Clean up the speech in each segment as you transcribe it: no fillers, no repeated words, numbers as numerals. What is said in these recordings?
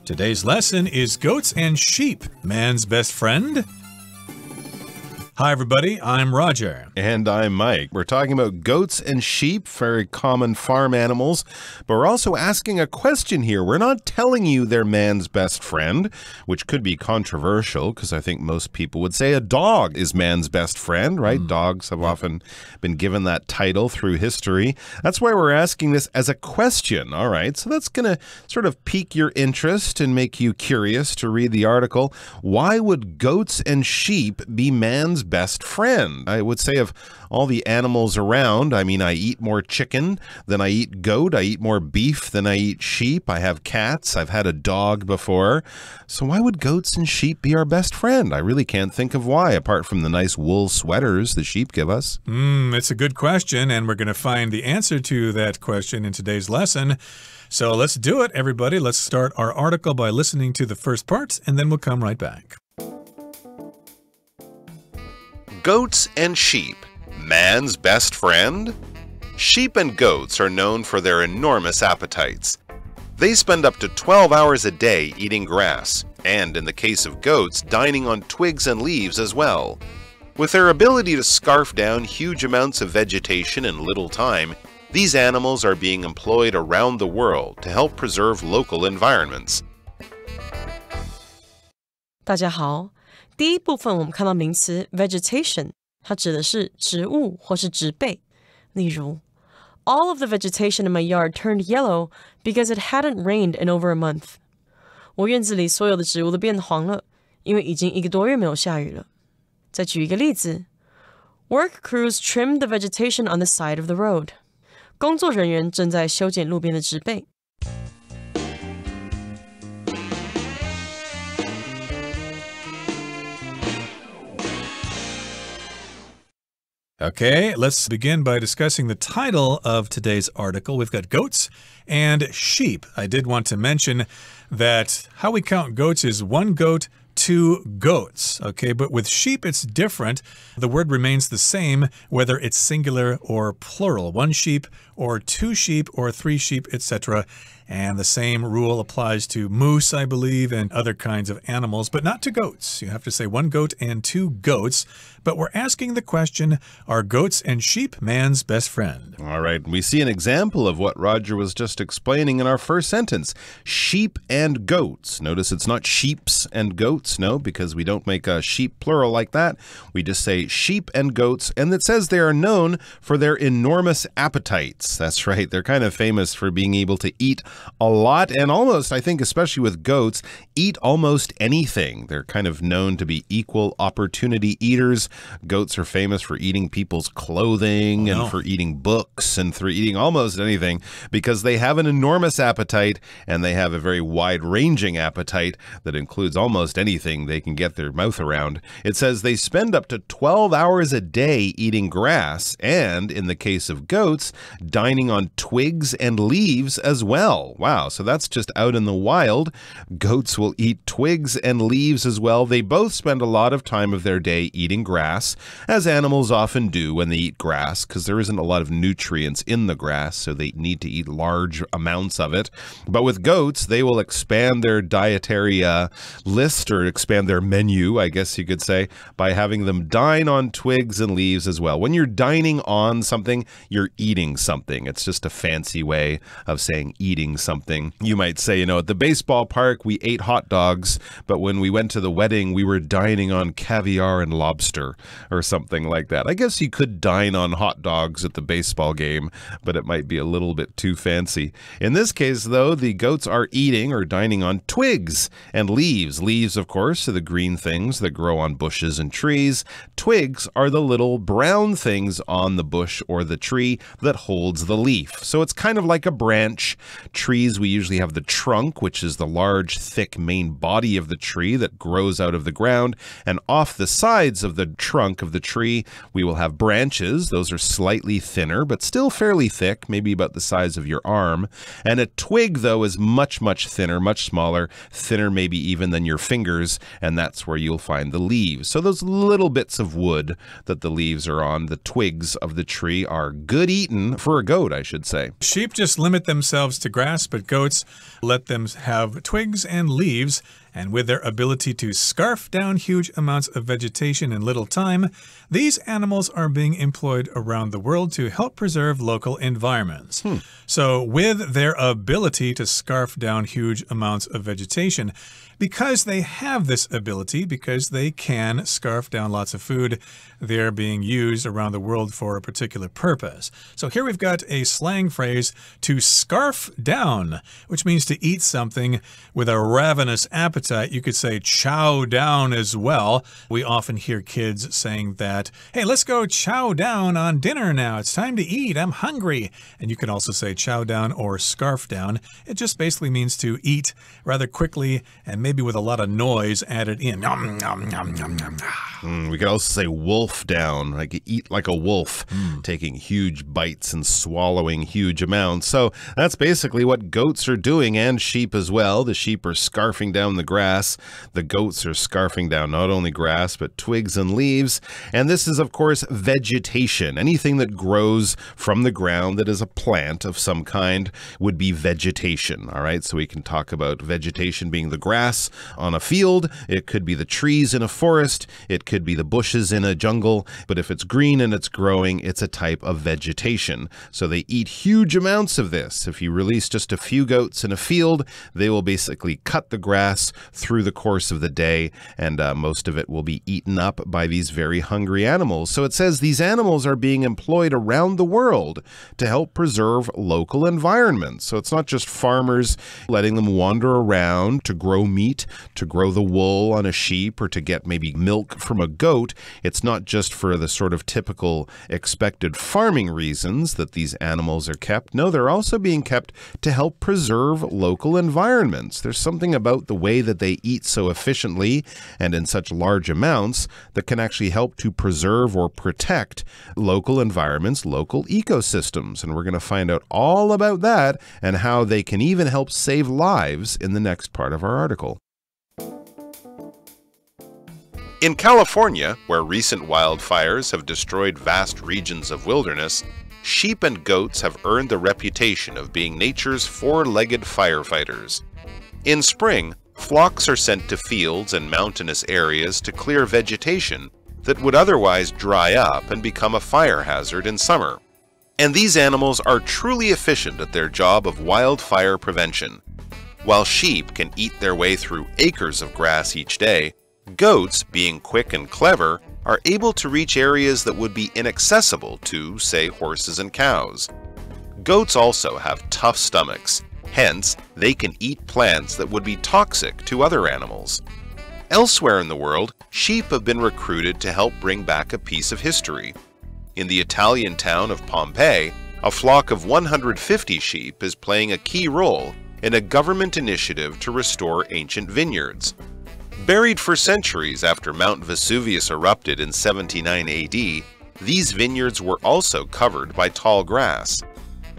Today's lesson is goats and sheep, man's best friend. Hi, everybody. I'm Roger. And I'm Mike. We're talking about goats and sheep, very common farm animals, but we're also asking a question here. We're not telling you they're man's best friend, which could be controversial because I think most people would say a dog is man's best friend, right? Dogs have often been given that title through history. That's why we're asking this as a question, all right? So that's going to sort of pique your interest and make you curious to read the article. Why would goats and sheep be man's best friend? I would say of all the animals around, I mean, I eat more chicken than I eat goat. I eat more beef than I eat sheep. I have cats. I've had a dog before. So why would goats and sheep be our best friend? I really can't think of why, apart from the nice wool sweaters the sheep give us. It's a good question, and we're going to find the answer to that question in today's lesson. So let's do it, everybody. Let's start our article by listening to the first part, and then we'll come right back. Goats and sheep, man's best friend? Sheep and goats are known for their enormous appetites. They spend up to 12 hours a day eating grass, and in the case of goats, dining on twigs and leaves as well. With their ability to scarf down huge amounts of vegetation in little time, these animals are being employed around the world to help preserve local environments. 大家好。第一部分我们看到名词 vegetation， 它指的是植物或是植被。例如 All of the vegetation in my yard turned yellow because it hadn't rained in over a month. 我院子里所有的植物都变黄了，因为已经1个多月没有下雨了。再举一个例子 Work crews trimmed the vegetation on the side of the road. 工作人员正在修剪路边的植被。Okay, let's begin by discussing the title of today's article. We've got goats and sheep. I did want to mention that how we count goats is 1 goat, 2 goats, okay? But with sheep, it's different. The word remains the same, whether it's singular or plural. 1 sheep or 2 sheep or 3 sheep, etc. And the same rule applies to moose, I believe, and other kinds of animals, but not to goats. You have to say 1 goat and 2 goats. But we're asking the question, are goats and sheep man's best friend? All right, we see an example of what Roger was just explaining in our first sentence. Sheep and goats. Notice it's not sheeps and goats, no, because we don't make a sheep plural like that. We just say sheep and goats, and it says they are known for their enormous appetites. That's right, they're kind of famous for being able to eat a lot, and almost, I think, especially with goats, eat almost anything. They're kind of known to be equal opportunity eaters. Goats are famous for eating people's clothing and for eating books and for eating almost anything because they have an enormous appetite and they have a very wide-ranging appetite that includes almost anything they can get their mouth around. It says they spend up to 12 hours a day eating grass and, in the case of goats, dining on twigs and leaves as well. Wow, so that's just out in the wild. Goats will eat twigs and leaves as well. They both spend a lot of time of their day eating grass, as animals often do when they eat grass, because there isn't a lot of nutrients in the grass, so they need to eat large amounts of it. But with goats, they will expand their dietary list, or expand their menu, I guess you could say, by having them dine on twigs and leaves as well. When you're dining on something, you're eating something. It's just a fancy way of saying eating something. You might say, you know, at the baseball park, we ate hot dogs, but when we went to the wedding, we were dining on caviar and lobster, or something like that. I guess you could dine on hot dogs at the baseball game, but it might be a little bit too fancy. In this case, though, the goats are eating or dining on twigs and leaves. Leaves, of course, are the green things that grow on bushes and trees. Twigs are the little brown things on the bush or the tree that holds the leaf. So it's kind of like a branch. Trees, we usually have the trunk, which is the large, thick main body of the tree that grows out of the ground. And off the sides of the trunk of the tree, we will have branches. Those are slightly thinner, but still fairly thick, maybe about the size of your arm. And a twig, though, is much, much thinner, much smaller, thinner maybe even than your fingers, and that's where you'll find the leaves. So those little bits of wood that the leaves are on, the twigs of the tree, are good eating for a goat, I should say. Sheep just limit themselves to grass, but goats let them have twigs and leaves. And with their ability to scarf down huge amounts of vegetation in little time, these animals are being employed around the world to help preserve local environments. So with their ability to scarf down huge amounts of vegetation, because they have this ability, because they can scarf down lots of food, they're being used around the world for a particular purpose. So here we've got a slang phrase, to scarf down, which means to eat something with a ravenous appetite. You could say chow down as well. We often hear kids saying that, hey, let's go chow down on dinner now. It's time to eat. I'm hungry. And you can also say chow down or scarf down. It just basically means to eat rather quickly and maybe with a lot of noise added in. Nom, nom, nom, nom, nom. We could also say wolf down, like eat like a wolf, taking huge bites and swallowing huge amounts. So that's basically what goats are doing, and sheep as well. The sheep are scarfing down the grass. The goats are scarfing down not only grass, but twigs and leaves. And this is, of course, vegetation. Anything that grows from the ground that is a plant of some kind would be vegetation. All right, so we can talk about vegetation being the grass on a field. It could be the trees in a forest. It could be the bushes in a jungle. But if it's green and it's growing, it's a type of vegetation. So they eat huge amounts of this. If you release just a few goats in a field, they will basically cut the grass through the course of the day, and most of it will be eaten up by these very hungry animals. So it says these animals are being employed around the world to help preserve local environments. So it's not just farmers letting them wander around to grow meat, to grow the wool on a sheep, or to get maybe milk from a goat. It's not just for the sort of typical expected farming reasons that these animals are kept. No, they're also being kept to help preserve local environments. There's something about the way that they eat so efficiently and in such large amounts that can actually help to preserve or protect local environments, local ecosystems. And we're going to find out all about that and how they can even help save lives in the next part of our article. In California, where recent wildfires have destroyed vast regions of wilderness, sheep and goats have earned the reputation of being nature's four-legged firefighters. In spring, flocks are sent to fields and mountainous areas to clear vegetation that would otherwise dry up and become a fire hazard in summer. And these animals are truly efficient at their job of wildfire prevention. While sheep can eat their way through acres of grass each day, goats, being quick and clever, are able to reach areas that would be inaccessible to, say, horses and cows. Goats also have tough stomachs. Hence, they can eat plants that would be toxic to other animals. Elsewhere in the world, sheep have been recruited to help bring back a piece of history. In the Italian town of Pompeii, a flock of 150 sheep is playing a key role in a government initiative to restore ancient vineyards. Buried for centuries after Mount Vesuvius erupted in 79 AD, these vineyards were also covered by tall grass.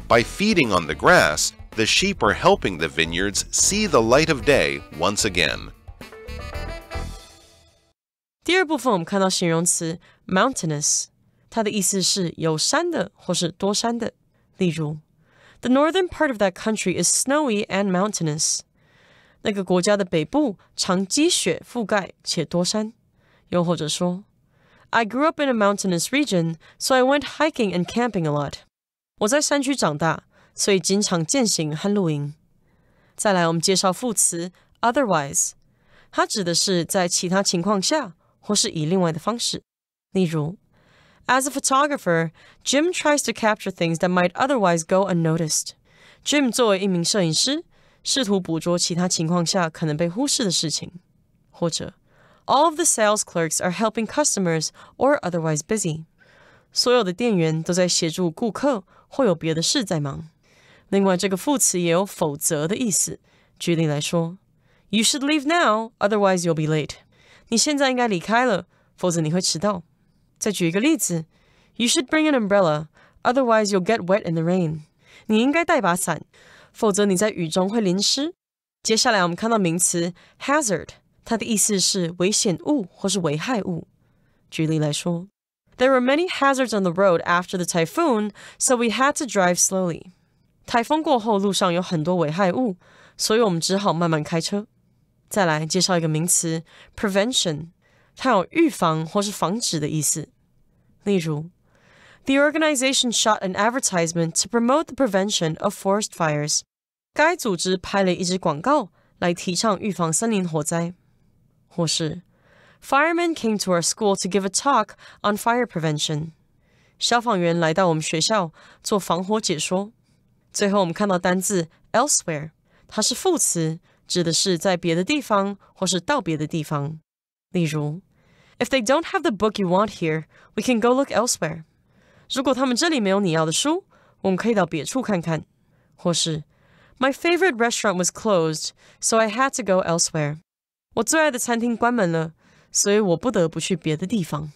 By feeding on the grass, the sheep are helping the vineyards see the light of day once again. 第二部分我们看到形容词 mountainous， 它的意思是有山的或是多山的。例如 The northern part of that country is snowy and mountainous. 那个国家的北部常积雪覆盖且多山。又或者说 I grew up in a mountainous region, so I went hiking and camping a lot. 我在山区长大，所以经常健行和露营。再来我们介绍副词 otherwise， 它指的是在其他情况下或是以另外的方式。例如 As a photographer, Jim tries to capture things that might otherwise go unnoticed. Jim 作为一名摄影师，试图捕捉其他情况下可能被忽视的事情。或者 All of the sales clerks are helping customers or otherwise busy. 所有的店员都在协助顾客或有别的事在忙。另外这个副词也有否则的意思。举例来说 You should leave now, otherwise you'll be late. 你现在应该离开了，否则你会迟到。再举一个例子 You should bring an umbrella, otherwise you'll get wet in the rain. 你应该带把伞，否则你在雨中会淋湿。接下来我们看到名词 hazard， 它的意思是危险物或是危害物。举例来说 There were many hazards on the road after the typhoon, so we had to drive slowly. 台风过后路上有很多危害物，所以我们只好慢慢开车。再来介绍一个名词 prevention， 它有预防或是防止的意思。例如 The organization shot an advertisement to promote the prevention of forest fires. 该组织拍了一支广告来提倡预防森林火灾。或是Firemen came to our school to give a talk on fire prevention. 消防员来到我们学校做防火解说。最后我们看到单字 elsewhere， 它是副词，指的是在别的地方或是到别的地方。例如 If they don't have the book you want here, we can go look elsewhere. 如果他们这里没有你要的书，我们可以到别处看看。或是 My favorite restaurant was closed, so I had to go elsewhere. 我最爱的餐厅关门了，所以我不得不去别的地方。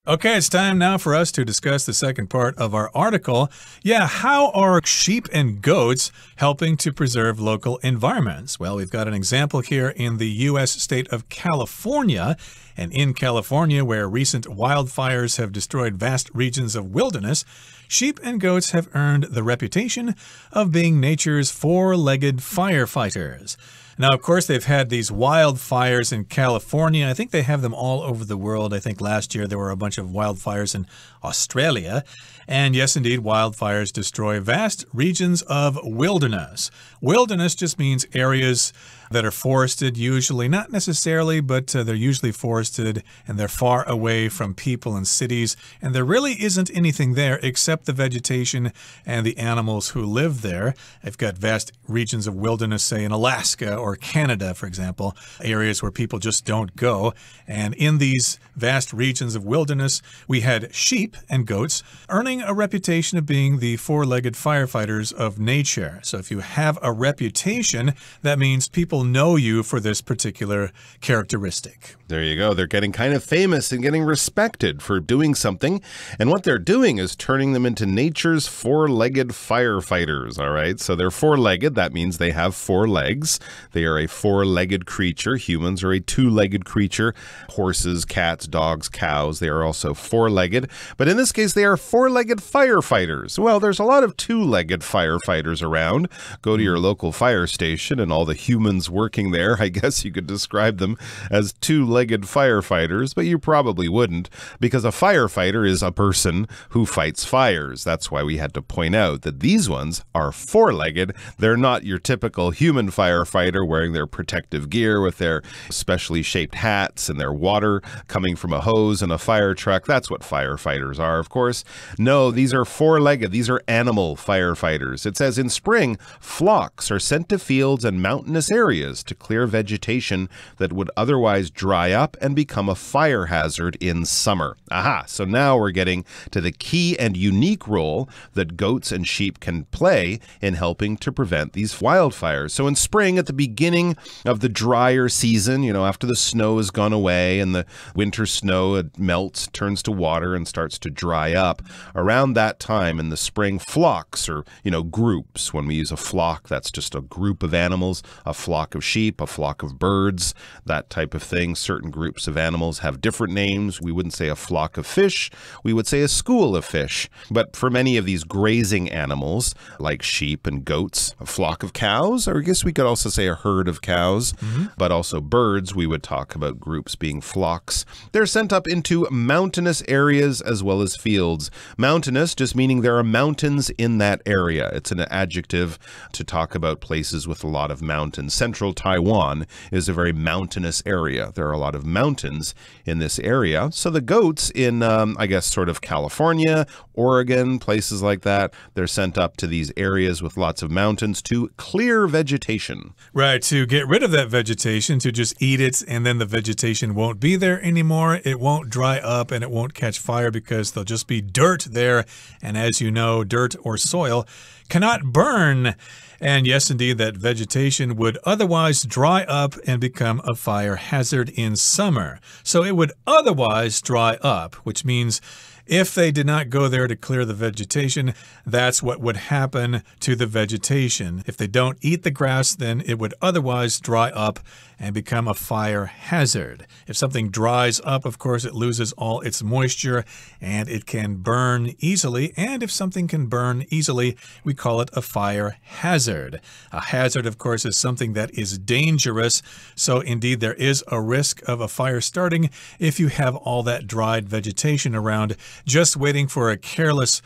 Okay, it's time now for us to discuss the second part of our article. Yeah, how are sheep and goats helping to preserve local environments? Well, we've got an example here in the U.S. state of California. And in California, where recent wildfires have destroyed vast regions of wilderness, sheep and goats have earned the reputation of being nature's four-legged firefighters. Now, of course, they've had these wildfires in California. I think they have them all over the world. I think last year there were a bunch of wildfires in Australia. And yes, indeed, wildfires destroy vast regions of wilderness. Wilderness just means areas that are forested usually, not necessarily, but they're usually forested and they're far away from people and cities. And there really isn't anything there except the vegetation and the animals who live there. I've got vast regions of wilderness, say in Alaska or Canada, for example, areas where people just don't go. And in these vast regions of wilderness, we had sheep and goats earning a reputation of being the four-legged firefighters of nature. So if you have a reputation, that means people know you for this particular characteristic. There you go. They're getting kind of famous and getting respected for doing something. And what they're doing is turning them into nature's four-legged firefighters, all right? So they're four-legged. That means they have four legs. They are a four-legged creature. Humans are a two-legged creature. Horses, cats, dogs, cows, they are also four-legged. But in this case, they are four-legged firefighters. Well, there's a lot of two-legged firefighters around. Go to your local fire station and all the humans working there, I guess you could describe them as two-legged firefighters, but you probably wouldn't, because a firefighter is a person who fights fires. That's why we had to point out that these ones are four-legged. They're not your typical human firefighter wearing their protective gear with their specially shaped hats and their water coming from a hose and a fire truck. That's what firefighters are, of course. No, these are four-legged. These are animal firefighters. It says in spring, flocks are sent to fields and mountainous areas to clear vegetation that would otherwise dry up and become a fire hazard in summer. Aha, so now we're getting to the key and unique role that goats and sheep can play in helping to prevent these wildfires. So in spring, at the beginning of the drier season, you know, after the snow has gone away and the winter snow melts, turns to water and starts to dry up, around that time in the spring, flocks or, you know, groups. When we use a flock, that's just a group of animals, a flock of sheep, a flock of birds, that type of thing. Certain groups of animals have different names. We wouldn't say a flock of fish. We would say a school of fish. But for many of these grazing animals, like sheep and goats, a flock of cows, or I guess we could also say a herd of cows, but also birds, we would talk about groups being flocks. They're sent up into mountainous areas as well as fields. Mountainous just meaning there are mountains in that area. It's an adjective to talk about places with a lot of mountains. Central Taiwan is a very mountainous area. There are a lot of mountains in this area. So the goats in, I guess, sort of California, Oregon, places like that, they're sent up to these areas with lots of mountains to clear vegetation. Right. Right, to get rid of that vegetation, to just eat it, and then the vegetation won't be there anymore. It won't dry up and it won't catch fire because there'll just be dirt there. And as you know, dirt or soil cannot burn. And yes, indeed, that vegetation would otherwise dry up and become a fire hazard in summer. So it would otherwise dry up, which means if they did not go there to clear the vegetation, that's what would happen to the vegetation. If they don't eat the grass, then it would otherwise dry up and become a fire hazard. If something dries up, of course, it loses all its moisture and it can burn easily. And if something can burn easily, we call it a fire hazard. A hazard, of course, is something that is dangerous. So indeed, there is a risk of a fire starting if you have all that dried vegetation around, just waiting for a careless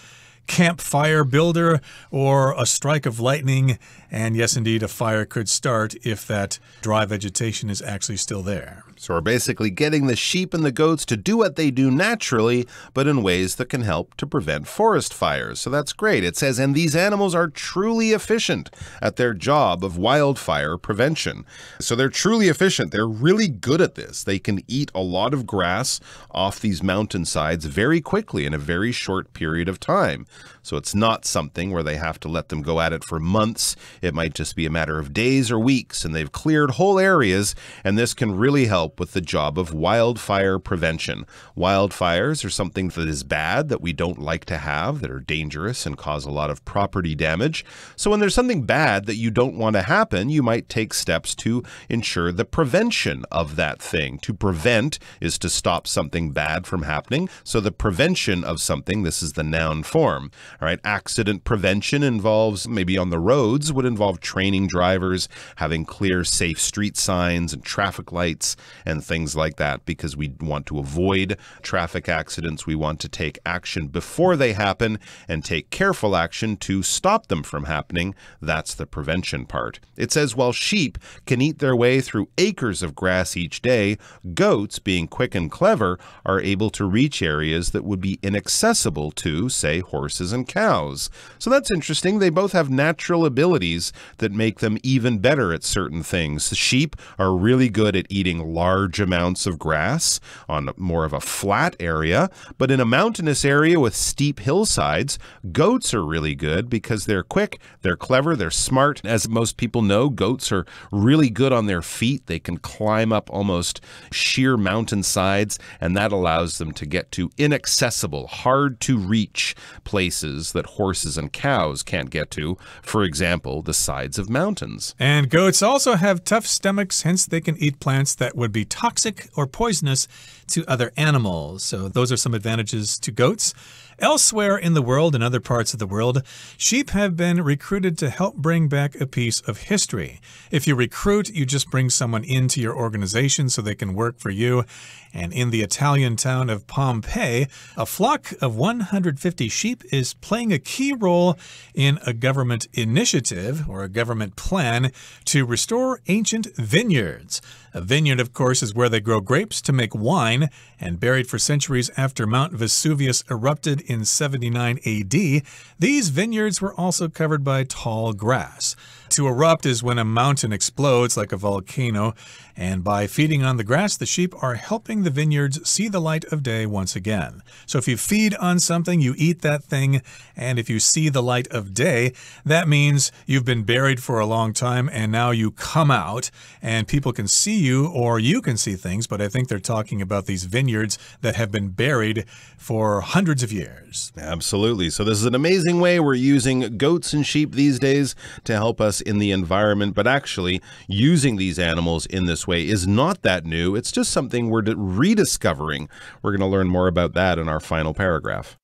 campfire builder or a strike of lightning. And yes, indeed, a fire could start if that dry vegetation is actually still there. So we're basically getting the sheep and the goats to do what they do naturally, but in ways that can help to prevent forest fires. So that's great. It says, and these animals are truly efficient at their job of wildfire prevention. So they're truly efficient. They're really good at this. They can eat a lot of grass off these mountainsides very quickly in a very short period of time. So it's not something where they have to let them go at it for months. It might just be a matter of days or weeks, and they've cleared whole areas, and this can really help with the job of wildfire prevention. Wildfires are something that is bad, that we don't like to have, that are dangerous and cause a lot of property damage. So when there's something bad that you don't want to happen, you might take steps to ensure the prevention of that thing. To prevent is to stop something bad from happening. So the prevention of something, this is the noun form. All right, accident prevention involves, maybe on the roads, would involve training drivers, having clear, safe street signs and traffic lights and things like that, because we want to avoid traffic accidents. We want to take action before they happen and take careful action to stop them from happening. That's the prevention part. It says, while sheep can eat their way through acres of grass each day, goats, being quick and clever, are able to reach areas that would be inaccessible to, say, horses and cows. So that's interesting. They both have natural abilities that make them even better at certain things. The sheep are really good at eating large amounts of grass on more of a flat area, but in a mountainous area with steep hillsides, goats are really good because they're quick, they're clever, they're smart. As most people know, goats are really good on their feet. They can climb up almost sheer mountain sides, and that allows them to get to inaccessible, hard to reach places that horses and cows can't get to. For example, the sides of mountains. And goats also have tough stomachs, hence they can eat plants that would be toxic or poisonous to other animals. So those are some advantages to goats. Elsewhere in the world, in other parts of the world, sheep have been recruited to help bring back a piece of history. If you recruit, you just bring someone into your organization so they can work for you. And in the Italian town of Pompeii, a flock of 150 sheep is playing a key role in a government initiative or a government plan to restore ancient vineyards. A vineyard, of course, is where they grow grapes to make wine, and buried for centuries after Mount Vesuvius erupted in 79 AD, these vineyards were also covered by tall grass. To erupt is when a mountain explodes like a volcano, and by feeding on the grass, the sheep are helping the vineyards see the light of day once again. So if you feed on something, you eat that thing, and if you see the light of day, that means you've been buried for a long time, and now you come out, and people can see you, or you can see things, but I think they're talking about these vineyards that have been buried for hundreds of years. Absolutely. So this is an amazing way we're using goats and sheep these days to help us in the environment, but actually using these animals in this way is not that new. It's just something we're rediscovering. We're going to learn more about that in our final paragraph.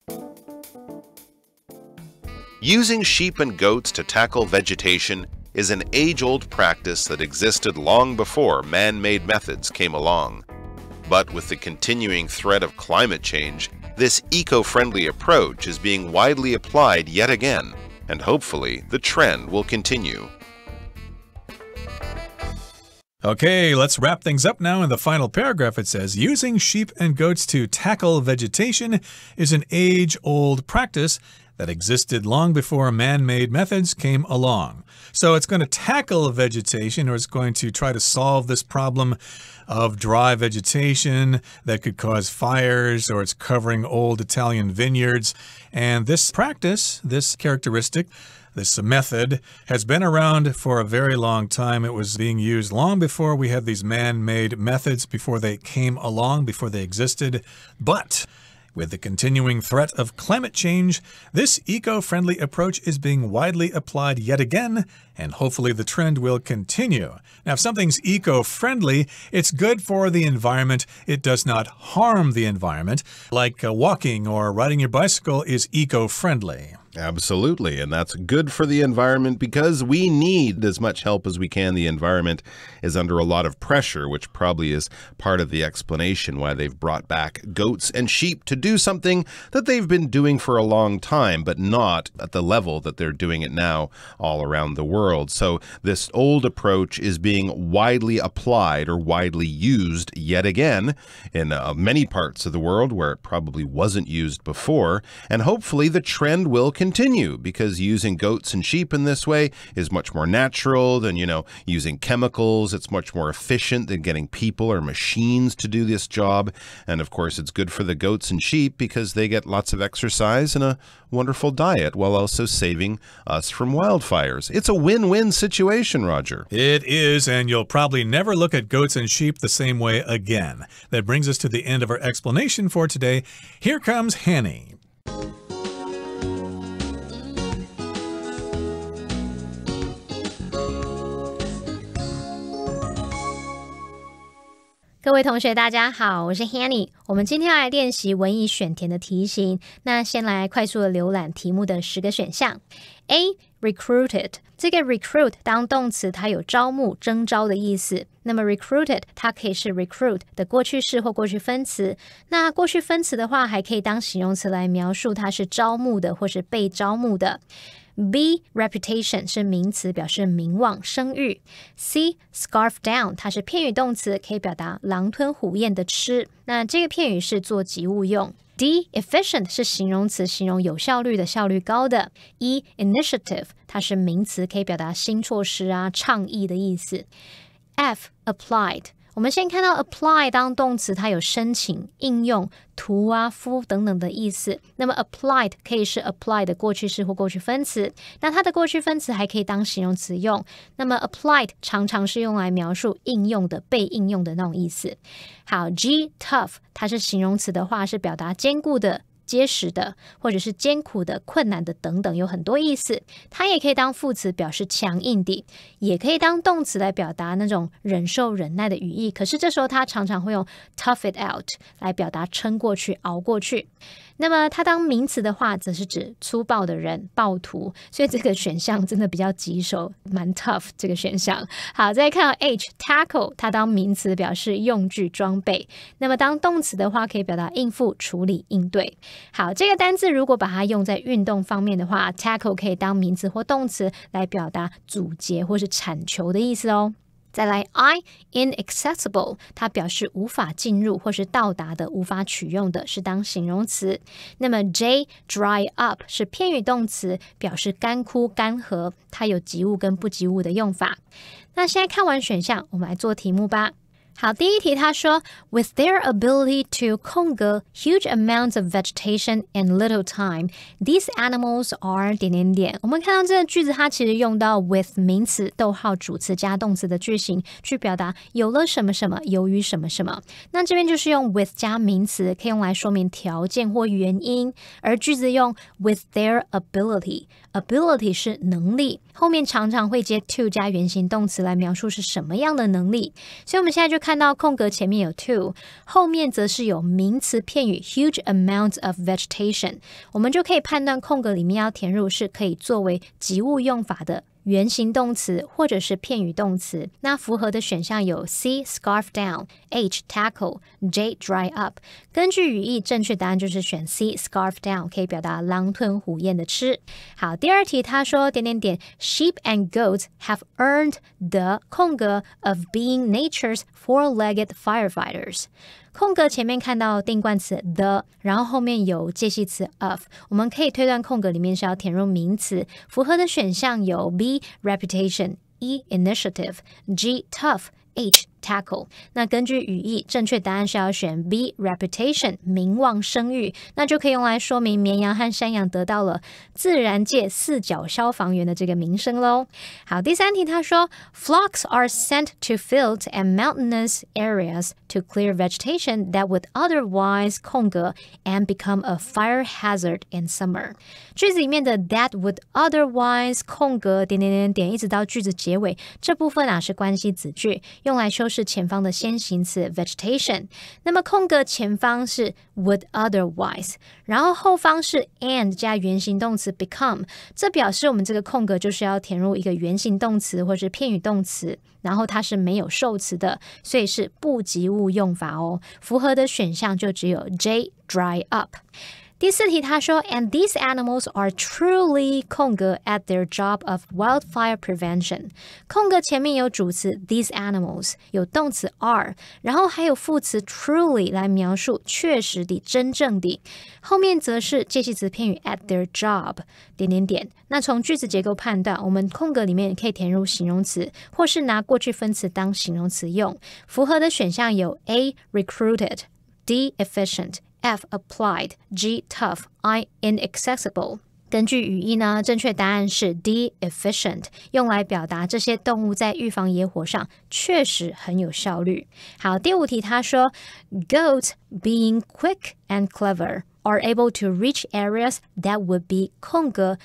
Using sheep and goats to tackle vegetation is an age-old practice that existed long before man-made methods came along. But with the continuing threat of climate change, this eco-friendly approach is being widely applied yet again, and hopefully the trend will continue. Okay, let's wrap things up now. In the final paragraph, it says, using sheep and goats to tackle vegetation is an age-old practice that existed long before man-made methods came along. So it's going to tackle vegetation, or it's going to try to solve this problem of dry vegetation that could cause fires, or it's covering old Italian vineyards. And this practice, this characteristic, this method has been around for a very long time. It was being used long before we had these man-made methods, before they came along, before they existed. But with the continuing threat of climate change, this eco-friendly approach is being widely applied yet again, and hopefully the trend will continue. Now, if something's eco-friendly, it's good for the environment. It does not harm the environment, like walking or riding your bicycle is eco-friendly. Absolutely, and that's good for the environment because we need as much help as we can. The environment is under a lot of pressure, which probably is part of the explanation why they've brought back goats and sheep to do something that they've been doing for a long time, but not at the level that they're doing it now all around the world. So this old approach is being widely applied or widely used yet again in many parts of the world where it probably wasn't used before, and hopefully the trend will continue because using goats and sheep in this way is much more natural than, using chemicals. It's much more efficient than getting people or machines to do this job. And of course, it's good for the goats and sheep because they get lots of exercise and a wonderful diet while also saving us from wildfires. It's a win-win situation, Roger. It is, and you'll probably never look at goats and sheep the same way again. That brings us to the end of our explanation for today. Here comes Hanny. 各位同学大家好，我是 Hanny。 我们今天要来练习文意选填的题型。那先来快速的浏览题目的10个选项。 A. Recruited， 这个 recruit 当动词它有招募征召的意思，那么 recruited 它可以是 recruit 的过去式或过去分词，那过去分词的话还可以当形容词来描述它是招募的或是被招募的。 B. Reputation 是名词，表示名望、声誉。 C. Scarf down 它是片语动词，可以表达狼吞虎咽的吃，那这个片语是做及物用。 D. Efficient 是形容词，形容有效率的、效率高的。 E. Initiative 它是名词，可以表达新措施啊、倡议的意思。 F. Applied， 我们先看到 apply 当动词，它有申请、应用、涂啊、敷等等的意思。那么 applied 可以是 apply 的过去式或过去分词，那它的过去分词还可以当形容词用。那么 applied 常常是用来描述应用的、被应用的那种意思。好 G. Tough 它是形容词的话，是表达坚固的、结实的，或者是艰苦的、困难的等等，有很多意思。它也可以当副词表示强硬的，也可以当动词来表达那种忍受忍耐的语义，可是这时候它常常会用 tough it out 来表达撑过去、熬过去。那么它当名词的话，则是指粗暴的人、暴徒，所以这个选项真的比较棘手，蛮 tough 这个选项。好，再看到 H tackle， 它当名词表示用具、装备，那么当动词的话，可以表达应付、处理、应对。好，这个单字如果把它用在运动方面的话， tackle 可以当名词或动词来表达阻截或是铲球的意思哦。再来 I. Inaccessible 它表示无法进入或是到达的、无法取用的，是当形容词。那么 J. Dry up 是片语动词，表示干枯、干涸，它有及物跟不及物的用法。那现在看完选项，我们来做题目吧。好，第一题他说 With their ability to conquer huge amounts of vegetation in little time, these animals are 点点点。我们看到这个句子，它其实用到 with 名词、逗号、主词加动词的句型，去表达有了什么什么，由于什么什么。那这边就是用 with 加名词，可以用来说明条件或原因，而句子用 with their ability。ability 是能力，后面常常会接 to 加原形动词来描述是什么样的能力，所以我们现在就看到空格前面有 to， 后面则是有名词片语 huge amounts of vegetation， 我们就可以判断空格里面要填入是可以作为及物用法的原形动词或者是片语动词。那符合的选项有 C. Scarf down， H. Tackle， J. Dry up。 根据语义，正确答案就是选 C. Scarf down， 可以表达狼吞虎咽的吃。好，第二题他说点点点 Sheep and goats have earned the 空格 of being nature's four-legged firefighters。空格前面看到定冠词 the， 然后后面有介系词 of， 我们可以推断空格里面是要填入名词。符合的选项有 B reputation， E initiative， G tough，H tackle。 那根据语义，正确答案是要选 B reputation， 名望声誉，那就可以用来说明绵羊和山羊得到了自然界4角消防员的这个名声咯。好，第3题他说 Flocks are sent to fields and mountainous areas to clear vegetation that would otherwise 空格 and become a fire hazard in summer。 句子里面的 that would otherwise 空格点点点点一直到句子结尾，这部分是关系子句，用来修饰前方的先行词 vegetation。 那么空格前方是 would otherwise， 然后后方是 and 加原形动词 become， 这表示我们这个空格就是要填入一个原形动词或是片语动词，然后它是没有受词的，所以是不及物用法哦。符合的选项就只有 J dry up。第4题他说 And these animals are truly 空格 at their job of wildfire prevention。 空格前面有主词 these animals， 有动词 are， 然后还有副词 truly 来描述确实的真正的，后面则是介系词片语 at their job 点点点。那从句子结构判断，我们空格里面可以填入形容词，或是拿过去分词当形容词用。符合的选项有 A recruited， D efficient，F applied， G tough， I inaccessible。 根据语义呢，正确答案是 D efficient， 用来表达这些动物在预防野火上确实很有效率。好，第5题他说 Goats being quick and clever are able to reach areas that would be 空格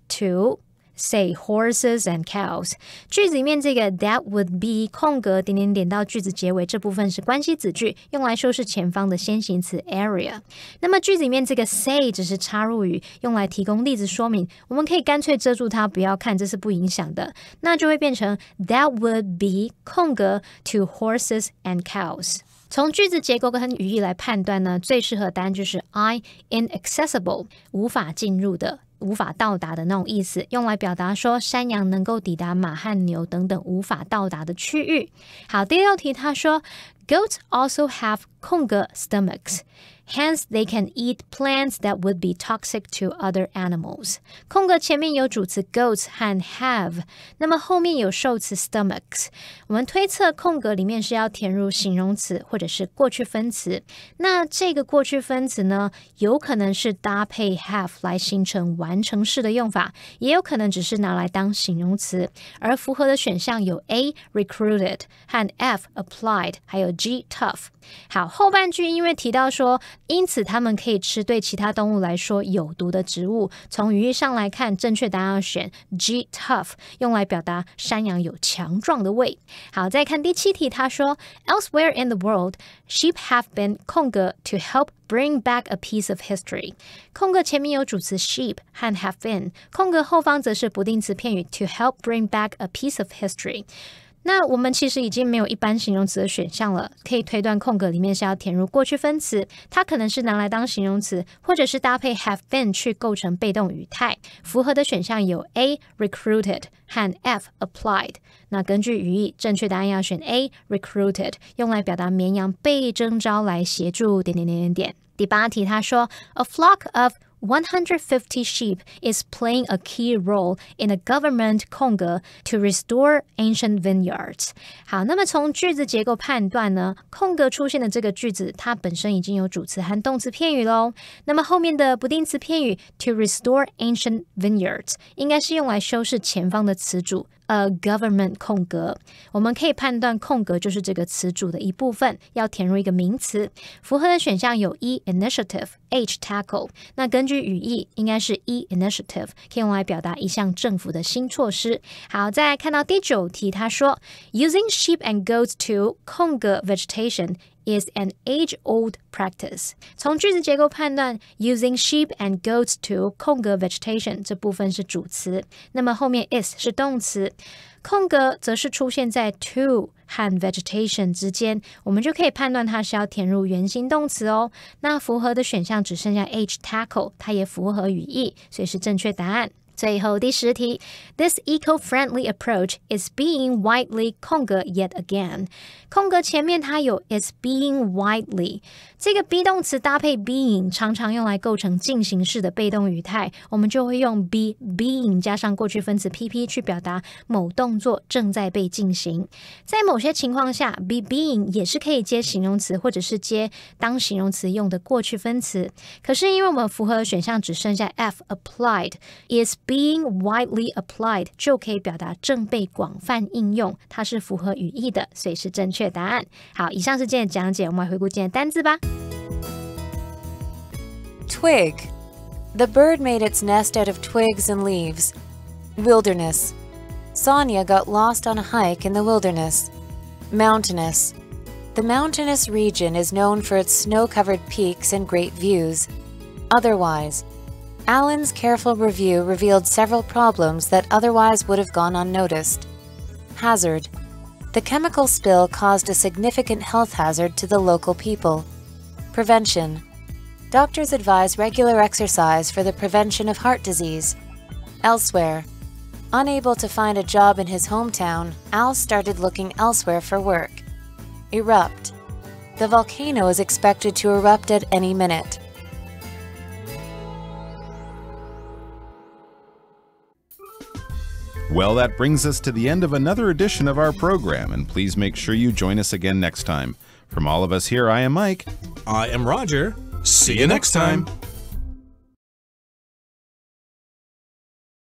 to say horses and cows。 句子里面这个 that would be 空格点点点到句子结尾，这部分是关系子句，用来修饰前方的先行词 area。 那么句子里面这个 say 只是插入语，用来提供例子说明，我们可以干脆遮住它不要看，这是不影响的，那就会变成 that would be 空格 to horses and cows。 从句子结构跟语义来判断呢，最适合答案就是 I inaccessible， 无法进入的，无法到达的那种意思，用来表达说山羊能够抵达马和牛等等无法到达的区域。好，第6题他说 Goats also have 空格 stomachs， hence they can eat plants that would be toxic to other animals。 空格前面有主词 goats 和 have， 那么后面有受词 stomachs， 我们推测空格里面是要填入形容词或者是过去分词。那这个过去分词呢，有可能是搭配 have 来形成完成式的用法，也有可能只是拿来当形容词。而符合的选项有 A recruited 和 F applied， 还有 G tough。 好，后半句因为提到说因此它们可以吃对其他动物来说有毒的植物，从语义上来看，正确答案要选 G tough， 用来表达山羊有强壮的胃。好，再看第7题他说 Elsewhere in the world, sheep have been 空格 to help bring back a piece of history。 空格前面有主词 sheep 和 have been， 空格后方则是不定词片语 to help bring back a piece of history。那我们其实已经没有一般形容词的选项了，可以推断空格里面是要填入过去分词，它可能是拿来当形容词，或者是搭配 have been 去构成被动语态。符合的选项有 A recruited 和 F applied。 那根据语义，正确答案要选 A recruited， 用来表达绵羊被征召来协助点点点点点。第8题他说 A flock of 150 sheep is playing a key role in a government 空格 to restore ancient vineyards。 好，那么从句子结构判断呢，空格出现的这个句子它本身已经有主词和动词片语咯，那么后面的不定词片语 to restore ancient vineyards 应该是用来修饰前方的词组A government 空格，我们可以判断空格就是这个词组的一部分，要填入一个名词。符合的选项有 E initiative， H tackle。 那根据语义应该是 E initiative， 可以用来表达一项政府的新措施。好，再来看到第9题他说 Using sheep and goats to 空格 vegetation is an age-old practice。 从句子结构判断 using sheep and goats to 空格 vegetation 这部分是主词，那么后面 is 是动词，空格则是出现在 to 和 vegetation 之间，我们就可以判断它是要填入原形动词哦。那符合的选项只剩下 H tackle， 它也符合语义，所以是正确答案。最后第10题 This eco-friendly approach is being widely 空格 yet again 空格前面它有 is being widely 这个 be 动词搭配 being 常常用来构成进行式的被动语态我们就会用 be being 加上过去分词 pp 去表达某动作正在被进行在某些情况下 be being 也是可以接形容词或者是接当形容词用的过去分词可是因为我们符合的选项只剩下 F applied is being widely applied 就可以表达正被广泛应用它是符合语义的所以是正确答案好以上是今天的讲解我们来回顾今天的单字吧 Twig. The bird made its nest out of twigs and leaves. Wilderness. Sonia got lost on a hike in the wilderness. Mountainous. The mountainous region is known for its snow-covered peaks and great views. Otherwise. Alan's careful review revealed several problems that otherwise would have gone unnoticed. Hazard. The chemical spill caused a significant health hazard to the local people. Prevention. Doctors advise regular exercise for the prevention of heart disease. Elsewhere. Unable to find a job in his hometown, Al started looking elsewhere for work. Erupt. The volcano is expected to erupt at any minute. Well, that brings us to the end of another edition of our program, and please make sure you join us again next time. From all of us here, I am Mike. I am Roger. See you next time.